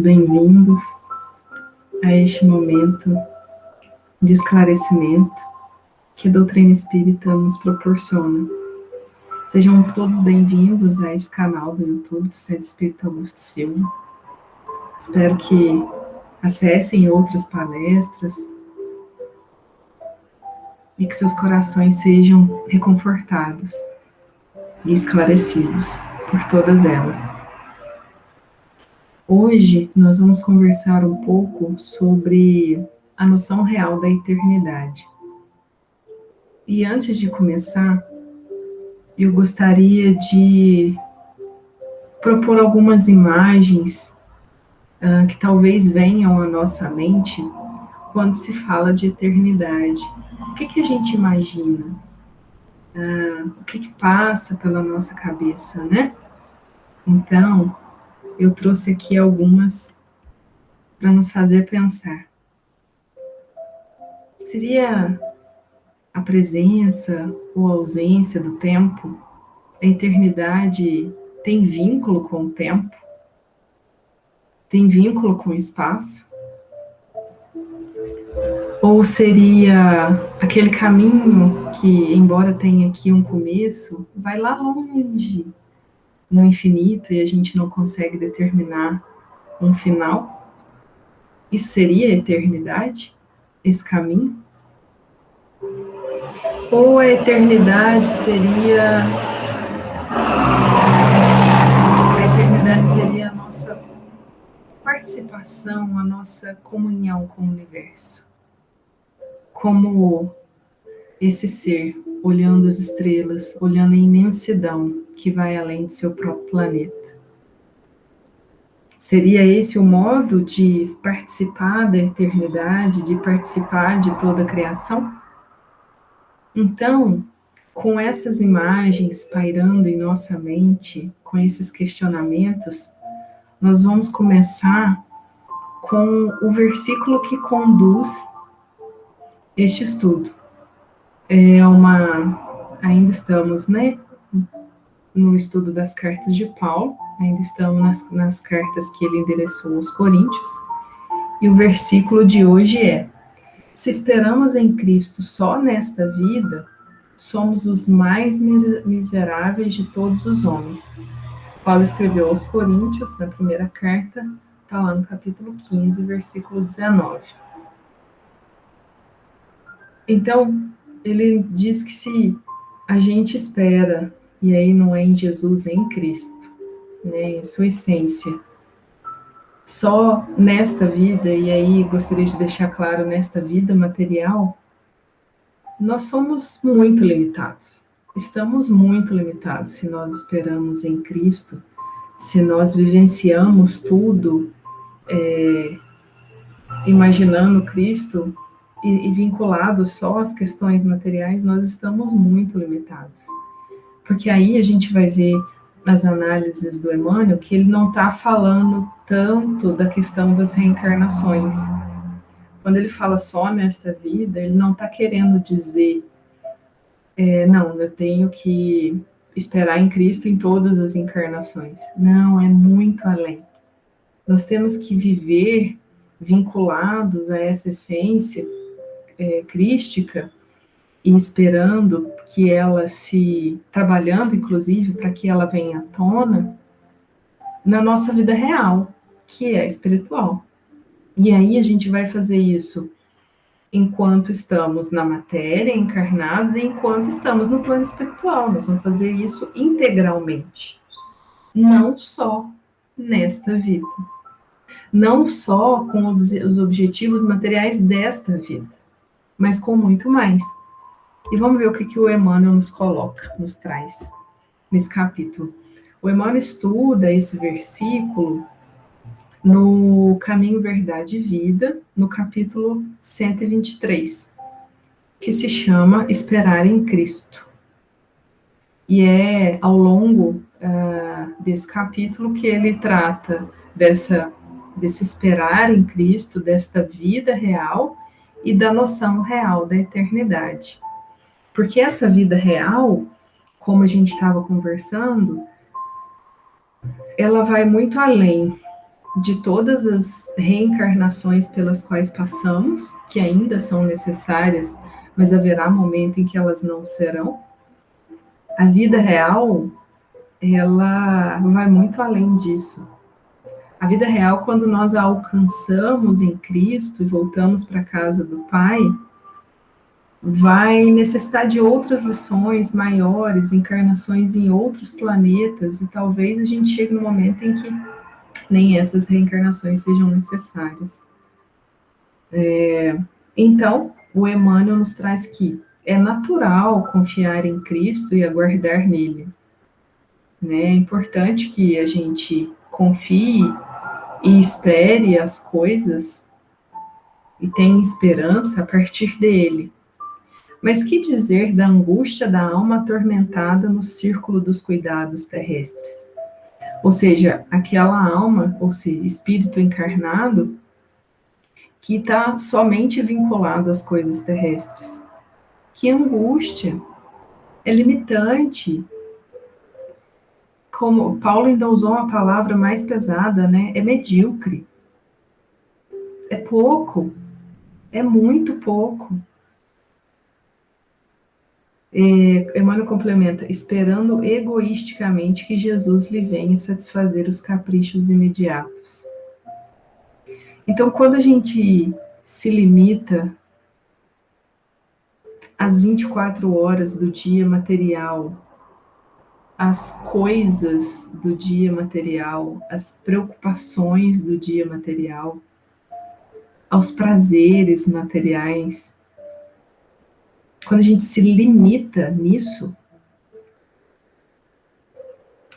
bem-vindos a este momento de esclarecimento que a doutrina espírita nos proporciona. Sejam todos bem-vindos a esse canal do YouTube do Centro Espírita Augusto Silva. Espero que acessem outras palestras e que seus corações sejam reconfortados e esclarecidos por todas elas. Hoje nós vamos conversar um pouco sobre a noção real da eternidade. E antes de começar, eu gostaria de propor algumas imagens que talvez venham à nossa mente quando se fala de eternidade. O que a gente imagina? O que passa pela nossa cabeça, né? Então, eu trouxe aqui algumas para nos fazer pensar. Seria a presença ou a ausência do tempo? A eternidade tem vínculo com o tempo? Tem vínculo com o espaço? Ou seria aquele caminho que, embora tenha aqui um começo, vai lá longe, no infinito, e a gente não consegue determinar um final? Isso seria a eternidade? Esse caminho? Ou a eternidade seria a nossa participação, a nossa comunhão com o universo? Como esse ser, olhando as estrelas, olhando a imensidão que vai além do seu próprio planeta. Seria esse o modo de participar da eternidade, de participar de toda a criação? Então, com essas imagens pairando em nossa mente, com esses questionamentos, nós vamos começar com o versículo que conduz este estudo. Ainda estamos, no estudo das cartas de Paulo, ainda estamos nas cartas que ele endereçou aos Coríntios, e o versículo de hoje é: se esperamos em Cristo só nesta vida, somos os mais miseráveis de todos os homens. Paulo escreveu aos Coríntios, na primeira carta, está lá no capítulo 15, versículo 19. Então, ele diz que se a gente espera, e aí não é em Jesus, é em Cristo, em sua essência, só nesta vida, e aí gostaria de deixar claro, nesta vida material, nós somos muito limitados. Estamos muito limitados se nós esperamos em Cristo, se nós vivenciamos tudo imaginando Cristo e vinculado só às questões materiais, nós estamos muito limitados. Porque aí a gente vai ver nas análises do Emmanuel que ele não está falando tanto da questão das reencarnações. Quando ele fala só nesta vida, ele não está querendo dizer não, eu tenho que esperar em Cristo em todas as encarnações. Não, é muito além. Nós temos que viver vinculados a essa essência crística e esperando que ela trabalhando inclusive para que ela venha à tona na nossa vida real, que é espiritual. E aí a gente vai fazer isso enquanto estamos na matéria, encarnados, e enquanto estamos no plano espiritual. Nós vamos fazer isso integralmente, não só nesta vida, não só com os objetivos materiais desta vida, mas com muito mais. E vamos ver o que o Emmanuel nos traz nesse capítulo. O Emmanuel estuda esse versículo no Caminho, Verdade e Vida, no capítulo 123, que se chama Esperar em Cristo. E é ao longo desse capítulo que ele trata desse esperar em Cristo, desta vida real e da noção real da eternidade. Porque essa vida real, como a gente estava conversando, ela vai muito além de todas as reencarnações pelas quais passamos, que ainda são necessárias, mas haverá momento em que elas não serão. A vida real, ela vai muito além disso. A vida real, quando nós a alcançamos em Cristo e voltamos para a casa do Pai, vai necessitar de outras lições maiores, encarnações em outros planetas, e talvez a gente chegue no momento em que nem essas reencarnações sejam necessárias. Então, o Emmanuel nos traz que é natural confiar em Cristo e aguardar nele. Né? É importante que a gente confie e espere as coisas e tenha esperança a partir dele. Mas que dizer da angústia da alma atormentada no círculo dos cuidados terrestres? Ou seja, aquela alma, ou seja, espírito encarnado, que está somente vinculado às coisas terrestres. Que angústia! É limitante. Como Paulo ainda usou uma palavra mais pesada, né? É medíocre. É pouco. É muito pouco. Emmanuel complementa, esperando egoisticamente que Jesus lhe venha satisfazer os caprichos imediatos. Então, quando a gente se limita às 24 horas do dia material, às coisas do dia material, às preocupações do dia material, aos prazeres materiais, quando a gente se limita nisso,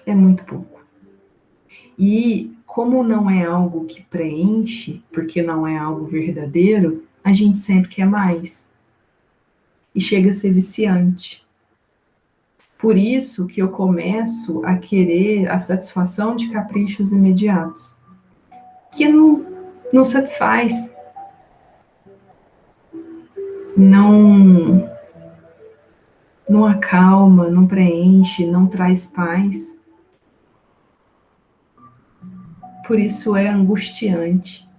é muito pouco. E como não é algo que preenche, porque não é algo verdadeiro, a gente sempre quer mais. E chega a ser viciante. Por isso que eu começo a querer a satisfação de caprichos imediatos, que não satisfaz, não acalma, não preenche, não traz paz. Por isso é angustiante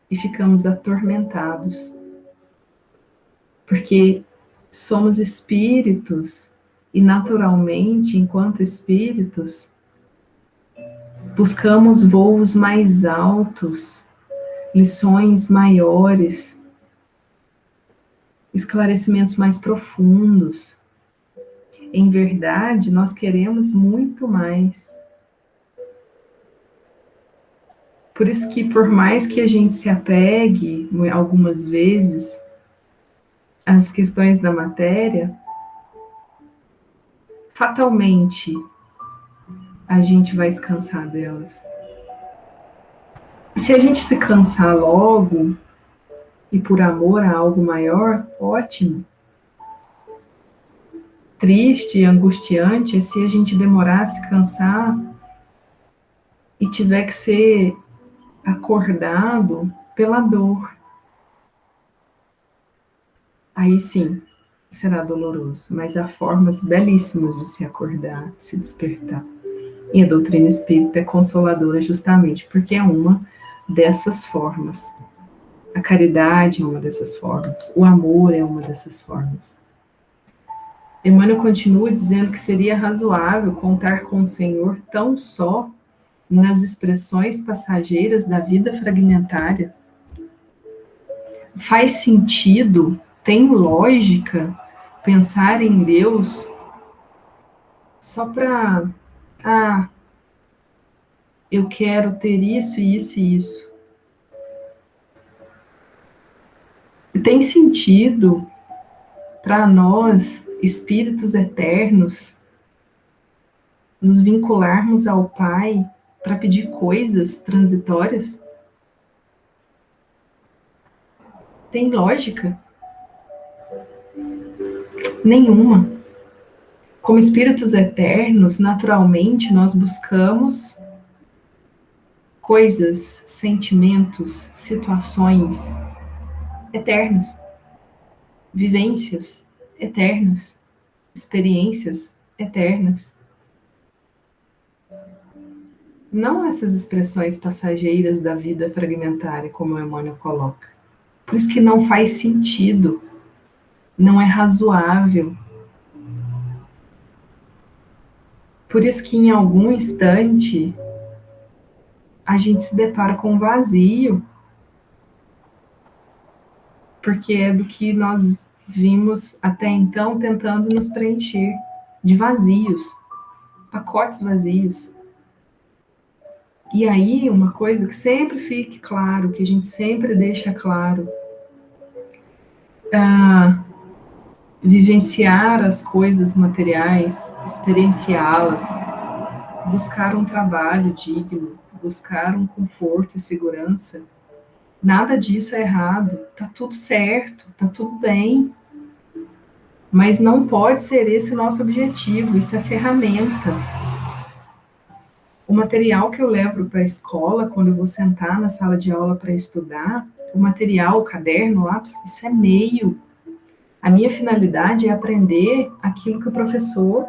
e ficamos atormentados. Porque somos espíritos e, naturalmente, enquanto espíritos, buscamos voos mais altos, lições maiores, esclarecimentos mais profundos. Em verdade, nós queremos muito mais. Por isso que, por mais que a gente se apegue, algumas vezes, às questões da matéria, fatalmente a gente vai se cansar delas. Se a gente se cansar logo, e por amor a algo maior, ótimo. Triste e angustiante é se a gente demorar a se cansar e tiver que ser acordado pela dor. Aí sim, será doloroso, mas há formas belíssimas de se acordar, de se despertar. E a doutrina espírita é consoladora justamente porque é uma dessas formas. A caridade é uma dessas formas, o amor é uma dessas formas. Emmanuel continua dizendo que seria razoável contar com o Senhor tão só nas expressões passageiras da vida fragmentária. Faz sentido, tem lógica pensar em Deus só para, eu quero ter isso, isso e isso. Tem sentido para nós, espíritos eternos, nos vincularmos ao Pai para pedir coisas transitórias? Tem lógica? Nenhuma. Como espíritos eternos, naturalmente nós buscamos coisas, sentimentos, situações eternas, vivências eternas, experiências eternas. não essas expressões passageiras da vida fragmentária, como o Emmanuel coloca. Por isso que não faz sentido, não é razoável. Por isso que em algum instante a gente se depara com um vazio, porque é do que nós vimos até então tentando nos preencher, de vazios, pacotes vazios. E aí, uma coisa que sempre fique claro, que a gente sempre deixa claro, vivenciar as coisas materiais, experienciá-las, buscar um trabalho digno, buscar um conforto e segurança, nada disso é errado, tá tudo certo, tá tudo bem. Mas não pode ser esse o nosso objetivo, isso é ferramenta. O material que eu levo para a escola, quando eu vou sentar na sala de aula para estudar, o material, o caderno, o lápis, isso é meio. A minha finalidade é aprender aquilo que o professor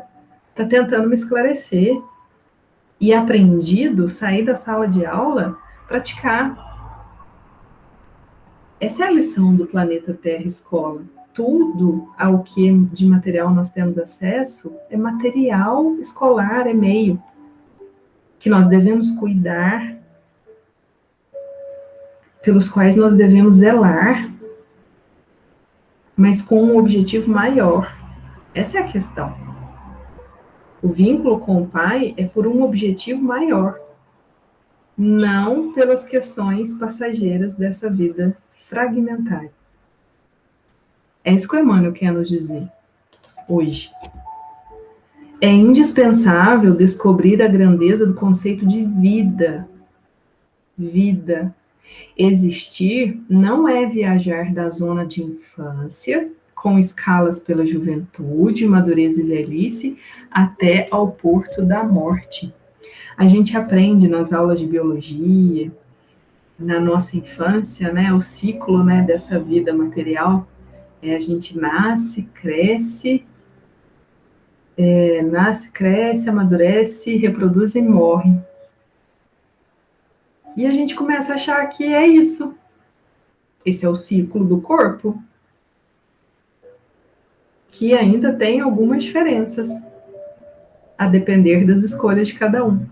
está tentando me esclarecer. E aprendido, sair da sala de aula, praticar. Essa é a lição do planeta Terra Escola. Tudo ao que de material nós temos acesso é material escolar, é meio que nós devemos cuidar, pelos quais nós devemos zelar, mas com um objetivo maior. Essa é a questão. O vínculo com o Pai é por um objetivo maior, não pelas questões passageiras dessa vida fragmentária. É isso que o Emmanuel quer nos dizer hoje. É indispensável descobrir a grandeza do conceito de vida. Vida. Existir não é viajar da zona de infância, com escalas pela juventude, madureza e velhice, até ao porto da morte. A gente aprende nas aulas de biologia, na nossa infância, né, o ciclo, né, dessa vida material. A gente nasce, cresce, amadurece, reproduz e morre. E a gente começa a achar que é isso. Esse é o ciclo do corpo, que ainda tem algumas diferenças, a depender das escolhas de cada um.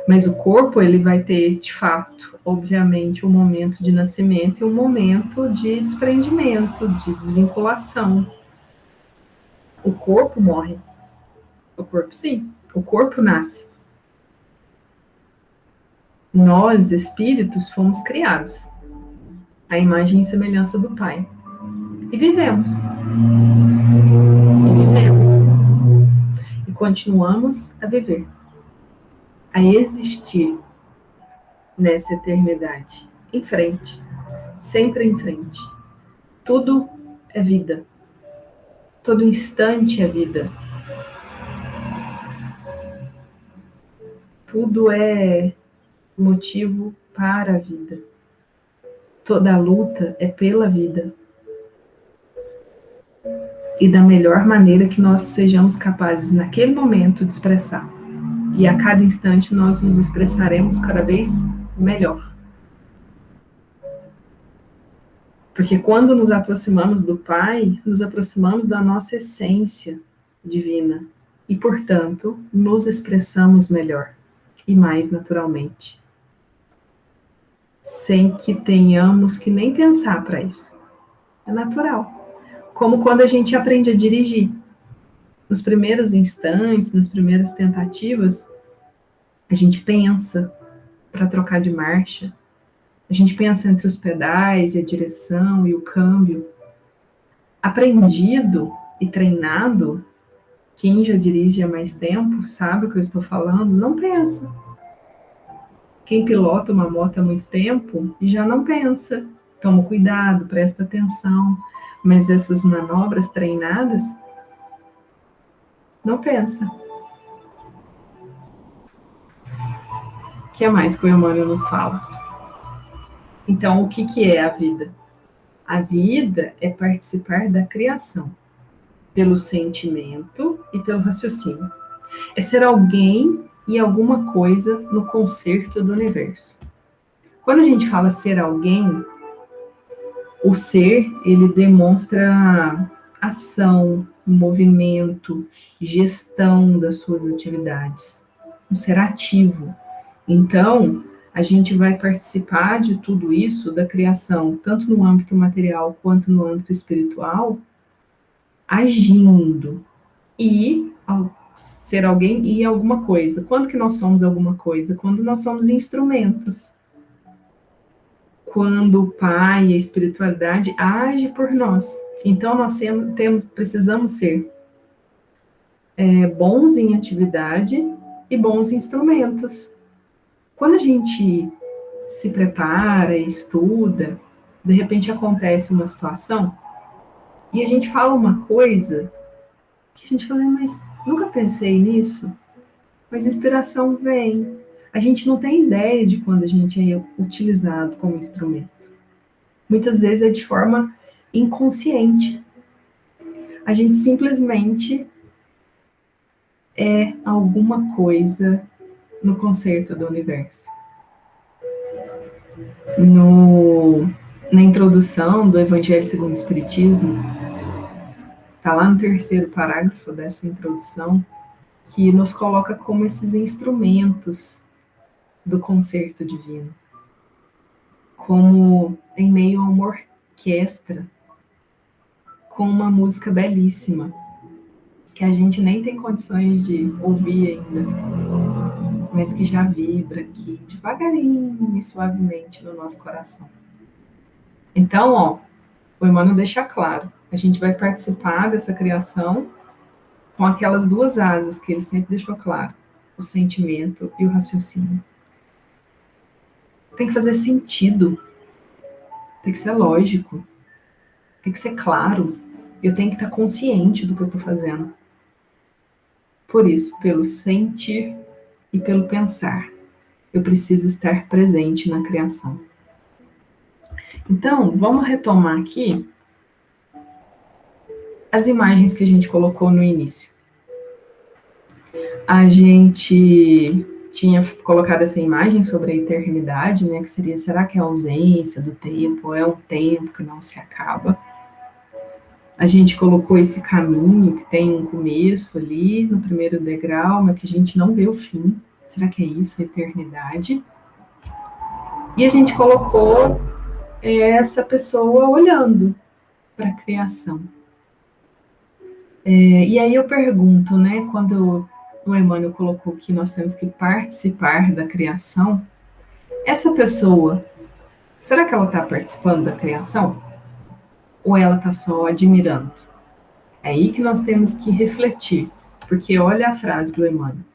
Mas o corpo, ele vai ter, de fato, obviamente, um momento de nascimento e um momento de desprendimento, de desvinculação. O corpo morre. O corpo, sim. O corpo nasce. Nós, espíritos, fomos criados à imagem e semelhança do Pai. E vivemos. E vivemos. E continuamos a viver. A existir nessa eternidade. Em frente. Sempre em frente. Tudo é vida. Todo instante é vida. Tudo é motivo para a vida. Toda a luta é pela vida. E da melhor maneira que nós sejamos capazes, naquele momento, de expressar. E a cada instante nós nos expressaremos cada vez melhor. Porque quando nos aproximamos do Pai, nos aproximamos da nossa essência divina. E, portanto, nos expressamos melhor e mais naturalmente. Sem que tenhamos que nem pensar para isso. É natural. Como quando a gente aprende a dirigir. Nos primeiros instantes, nas primeiras tentativas, a gente pensa para trocar de marcha. A gente pensa entre os pedais e a direção e o câmbio. Aprendido e treinado, quem já dirige há mais tempo sabe o que eu estou falando, não pensa. Quem pilota uma moto há muito tempo já não pensa. Toma cuidado, presta atenção. Mas essas manobras treinadas, não pensa. O que é mais que o Emmanuel nos fala? Então, o que é a vida? A vida é participar da criação, pelo sentimento e pelo raciocínio. É ser alguém e alguma coisa no concerto do universo. Quando a gente fala ser alguém, o ser, ele demonstra ação, movimento, gestão das suas atividades. Um ser ativo. Então, a gente vai participar de tudo isso, da criação, tanto no âmbito material quanto no âmbito espiritual, agindo. E ao ser alguém e alguma coisa. Quando que nós somos alguma coisa? Quando nós somos instrumentos. Quando o Pai, a espiritualidade age por nós. Então nós precisamos ser bons em atividade e bons instrumentos. Quando a gente se prepara, estuda, de repente acontece uma situação e a gente fala uma coisa que a gente fala, mas nunca pensei nisso. Mas inspiração vem. A gente não tem ideia de quando a gente é utilizado como instrumento. Muitas vezes é de forma inconsciente. A gente simplesmente é alguma coisa no concerto do universo. Na introdução do Evangelho segundo o Espiritismo, está lá no terceiro parágrafo dessa introdução, que nos coloca como esses instrumentos do concerto divino, como em meio a uma orquestra, com uma música belíssima, que a gente nem tem condições de ouvir ainda, mas que já vibra aqui, devagarinho e suavemente no nosso coração. Então, ó, o Emmanuel deixa claro, a gente vai participar dessa criação com aquelas duas asas que ele sempre deixou claro, o sentimento e o raciocínio. Tem que fazer sentido, tem que ser lógico, tem que ser claro, eu tenho que estar consciente do que eu estou fazendo. Por isso, pelo sentir e pelo pensar, eu preciso estar presente na criação. Então, vamos retomar aqui as imagens que a gente colocou no início. A gente tinha colocado essa imagem sobre a eternidade, né, que seria, será que é a ausência do tempo, ou é um tempo que não se acaba? A gente colocou esse caminho que tem um começo ali, no primeiro degrau, mas que a gente não vê o fim. Será que é isso, a eternidade? E a gente colocou essa pessoa olhando para a criação. E aí eu pergunto, né, quando o Emmanuel colocou que nós temos que participar da criação, essa pessoa, será que ela está participando da criação? Ou ela está só admirando? É aí que nós temos que refletir, porque olha a frase do Emmanuel,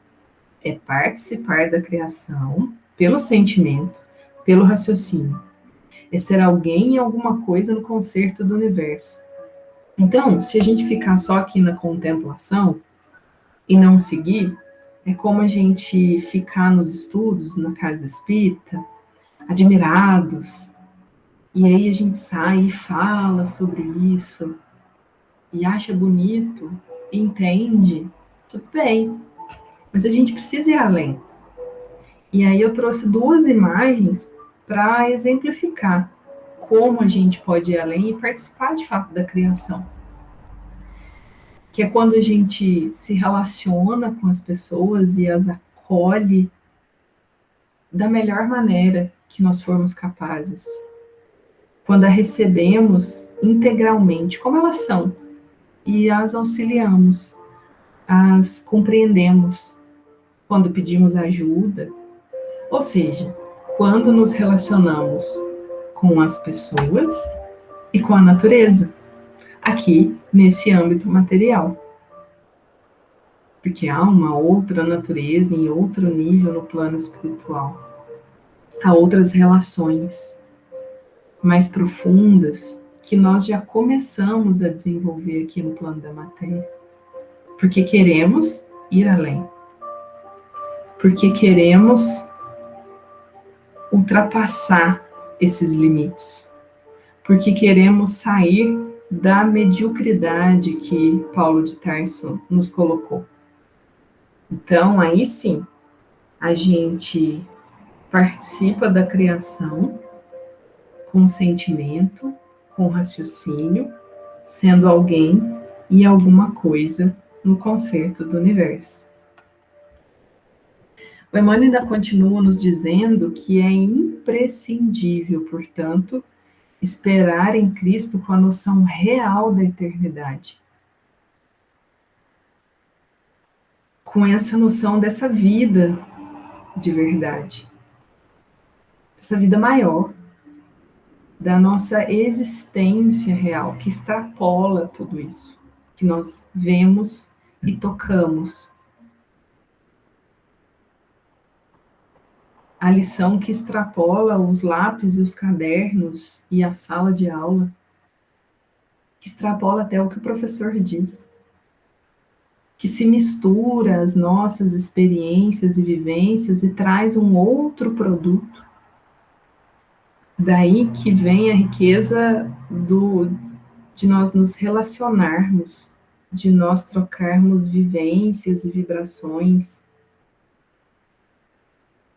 é participar da criação pelo sentimento, pelo raciocínio, é ser alguém e alguma coisa no concerto do universo. Então, se a gente ficar só aqui na contemplação e não seguir, é como a gente ficar nos estudos, na casa espírita, admirados, e aí a gente sai e fala sobre isso, e acha bonito, e entende, tudo bem, mas a gente precisa ir além. E aí eu trouxe duas imagens para exemplificar como a gente pode ir além e participar de fato da criação. Que é quando a gente se relaciona com as pessoas e as acolhe da melhor maneira que nós formos capazes. Quando a recebemos integralmente, como elas são, e as auxiliamos, as compreendemos quando pedimos ajuda, ou seja, quando nos relacionamos com as pessoas e com a natureza, aqui nesse âmbito material. Porque há uma outra natureza em outro nível no plano espiritual. Há outras relações mais profundas que nós já começamos a desenvolver aqui no plano da matéria. Porque queremos ir além. Porque queremos ultrapassar esses limites. Porque queremos sair da mediocridade que Paulo de Tarso nos colocou. Então, aí sim, a gente participa da criação com sentimento, com raciocínio, sendo alguém e alguma coisa no concerto do universo. O Emmanuel ainda continua nos dizendo que é imprescindível, portanto, esperar em Cristo com a noção real da eternidade. Com essa noção dessa vida de verdade, dessa vida maior, da nossa existência real, que extrapola tudo isso, que nós vemos e tocamos. A lição que extrapola os lápis e os cadernos e a sala de aula, que extrapola até o que o professor diz, que se mistura às nossas experiências e vivências e traz um outro produto. Daí que vem a riqueza de nós nos relacionarmos, de nós trocarmos vivências e vibrações,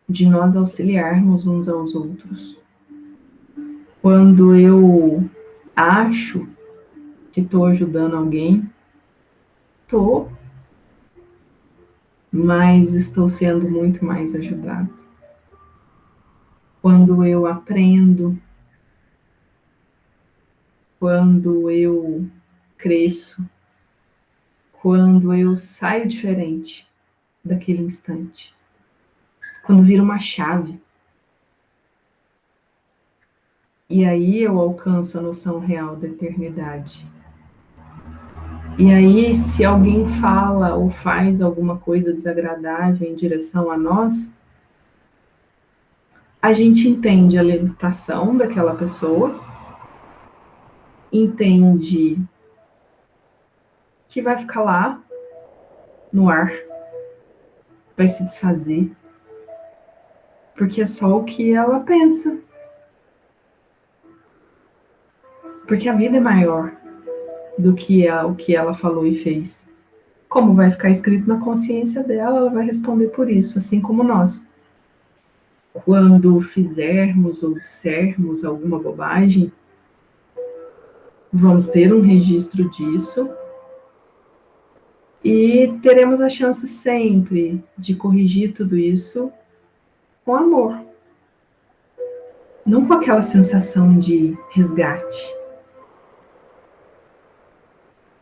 de nós auxiliarmos uns aos outros. Quando eu acho que estou ajudando alguém, estou, mas estou sendo muito mais ajudado. Quando eu aprendo, quando eu cresço, quando eu saio diferente daquele instante, quando vira uma chave. E aí eu alcanço a noção real da eternidade. E aí, se alguém fala ou faz alguma coisa desagradável em direção a nós, a gente entende a limitação daquela pessoa, entende que vai ficar lá no ar, vai se desfazer, porque é só o que ela pensa. Porque a vida é maior do que o que ela falou e fez. Como vai ficar escrito na consciência dela, ela vai responder por isso, assim como nós. Quando fizermos ou dissermos alguma bobagem, vamos ter um registro disso e teremos a chance sempre de corrigir tudo isso com amor. Não com aquela sensação de resgate,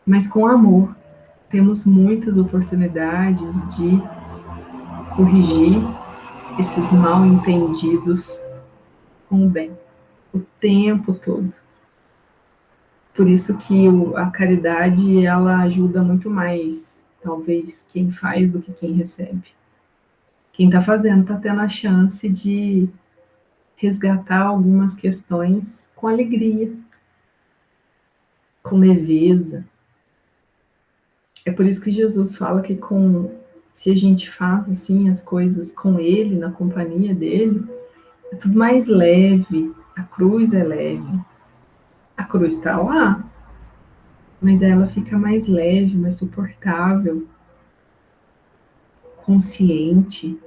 mas com amor. Temos muitas oportunidades de corrigir esses mal entendidos com o bem, o tempo todo. Por isso que a caridade, ela ajuda muito mais, talvez, quem faz do que quem recebe. Quem está fazendo está tendo a chance de resgatar algumas questões com alegria, com leveza. É por isso que Jesus fala que se a gente faz assim as coisas com Ele, na companhia dele, é tudo mais leve, a cruz é leve. A cruz está lá, mas ela fica mais leve, mais suportável, consciente,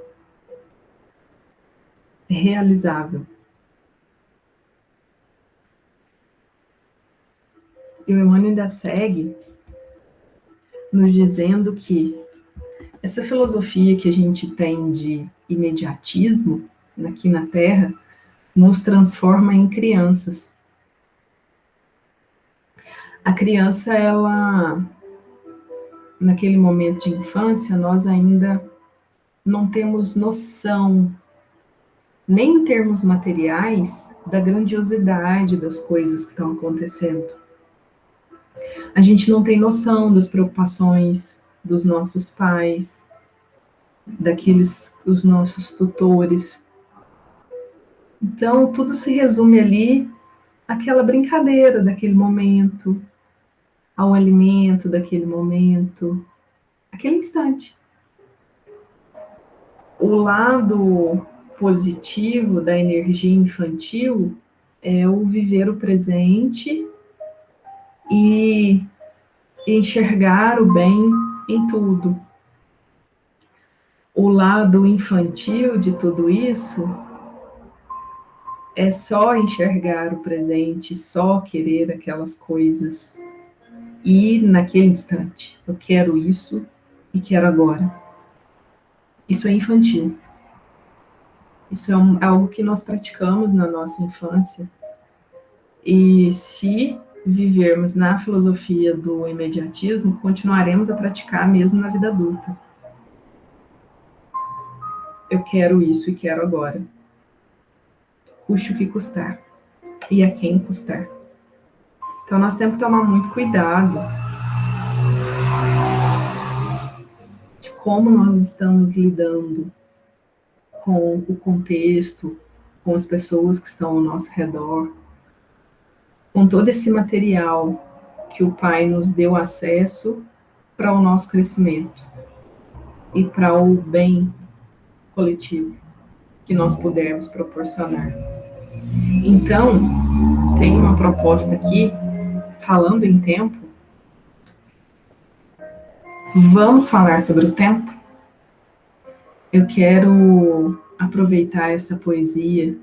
realizável. E o Emmanuel ainda segue nos dizendo que essa filosofia que a gente tem de imediatismo aqui na Terra nos transforma em crianças. A criança, ela, naquele momento de infância, nós ainda não temos noção, nem em termos materiais, da grandiosidade das coisas que estão acontecendo. A gente não tem noção das preocupações dos nossos pais, os nossos tutores. Então, tudo se resume ali àquela brincadeira daquele momento, ao alimento daquele momento, aquele instante. O lado positivo da energia infantil é o viver o presente e enxergar o bem em tudo. O lado infantil de tudo isso é só enxergar o presente, só querer aquelas coisas. E naquele instante, eu quero isso e quero agora. Isso é infantil. Isso é algo que nós praticamos na nossa infância. E se vivermos na filosofia do imediatismo, continuaremos a praticar mesmo na vida adulta. Eu quero isso e quero agora. Custe o que custar. E a quem custar. Então nós temos que tomar muito cuidado de como nós estamos lidando com o contexto, com as pessoas que estão ao nosso redor, com todo esse material que o Pai nos deu acesso para o nosso crescimento e para o bem coletivo que nós pudermos proporcionar. Então, tem uma proposta aqui, falando em tempo, vamos falar sobre o tempo? Eu quero aproveitar essa poesia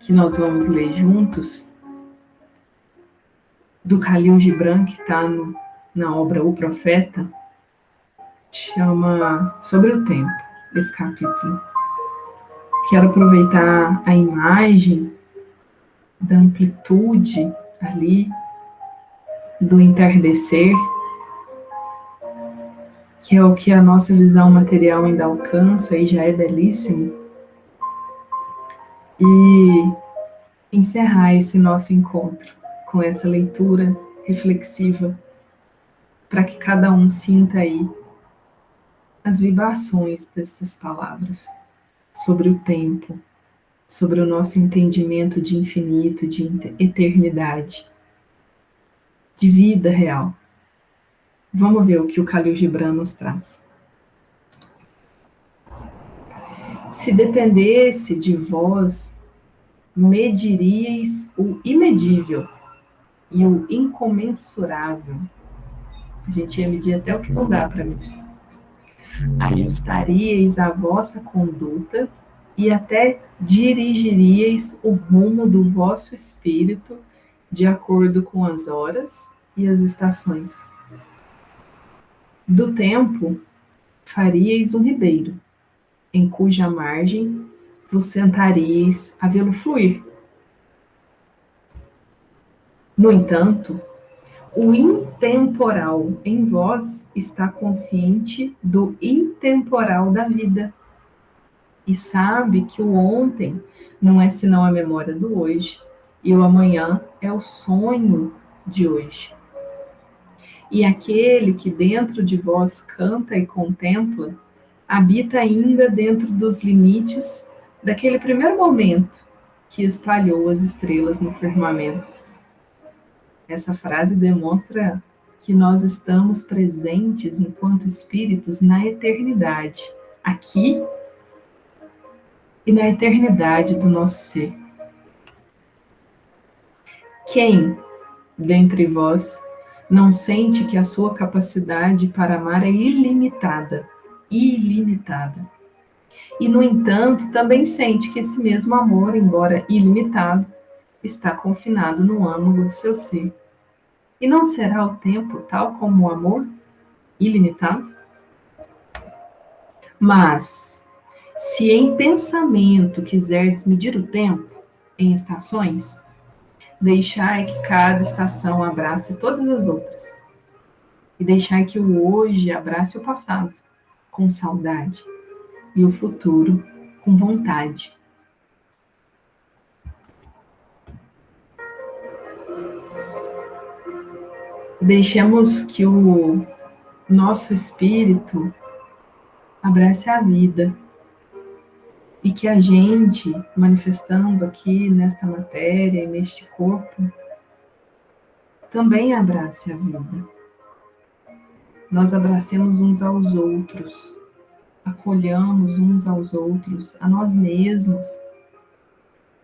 que nós vamos ler juntos, do Khalil Gibran, que está na obra O Profeta, chama Sobre o Tempo, esse capítulo. Quero aproveitar a imagem da amplitude ali, do entardecer, que é o que a nossa visão material ainda alcança e já é belíssimo, e encerrar esse nosso encontro com essa leitura reflexiva, para que cada um sinta aí as vibrações dessas palavras sobre o tempo, sobre o nosso entendimento de infinito, de eternidade, de vida real. Vamos ver o que o Khalil Gibran nos traz. Se dependesse de vós, mediríeis o imedível e o incomensurável. A gente ia medir até o que não dá para medir. Ajustaríeis a vossa conduta e até dirigiríeis o rumo do vosso espírito de acordo com as horas e as estações. Do tempo faríeis um ribeiro, em cuja margem vos sentaríeis a vê-lo fluir. No entanto, o intemporal em vós está consciente do intemporal da vida e sabe que o ontem não é senão a memória do hoje e o amanhã é o sonho de hoje. E aquele que dentro de vós canta e contempla, habita ainda dentro dos limites daquele primeiro momento que espalhou as estrelas no firmamento. Essa frase demonstra que nós estamos presentes enquanto espíritos na eternidade, aqui e na eternidade do nosso ser. Quem, dentre vós, não sente que a sua capacidade para amar é ilimitada, ilimitada. E, no entanto, também sente que esse mesmo amor, embora ilimitado, está confinado no âmago do seu ser. E não será o tempo tal como o amor, ilimitado? Mas, se em pensamento quiserdes medir o tempo, em estações, deixai que cada estação abrace todas as outras. E deixai que o hoje abrace o passado, com saudade, e o futuro, com vontade. Deixemos que o nosso espírito abrace a vida e que a gente, manifestando aqui nesta matéria e neste corpo, também abrace a vida. Nós abracemos uns aos outros, acolhamos uns aos outros, a nós mesmos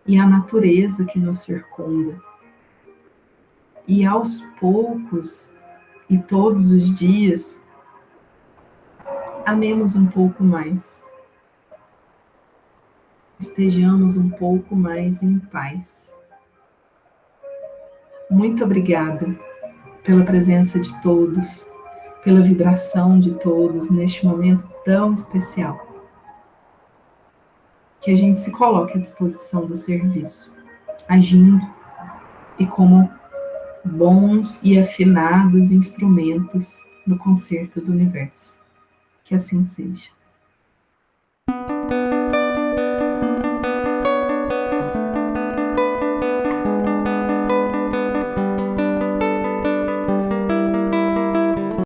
e a natureza que nos circunda. E aos poucos, e todos os dias, amemos um pouco mais, estejamos um pouco mais em paz. Muito obrigada pela presença de todos, pela vibração de todos neste momento tão especial. Que a gente se coloque à disposição do serviço, agindo e como bons e afinados instrumentos no concerto do universo. Que assim seja.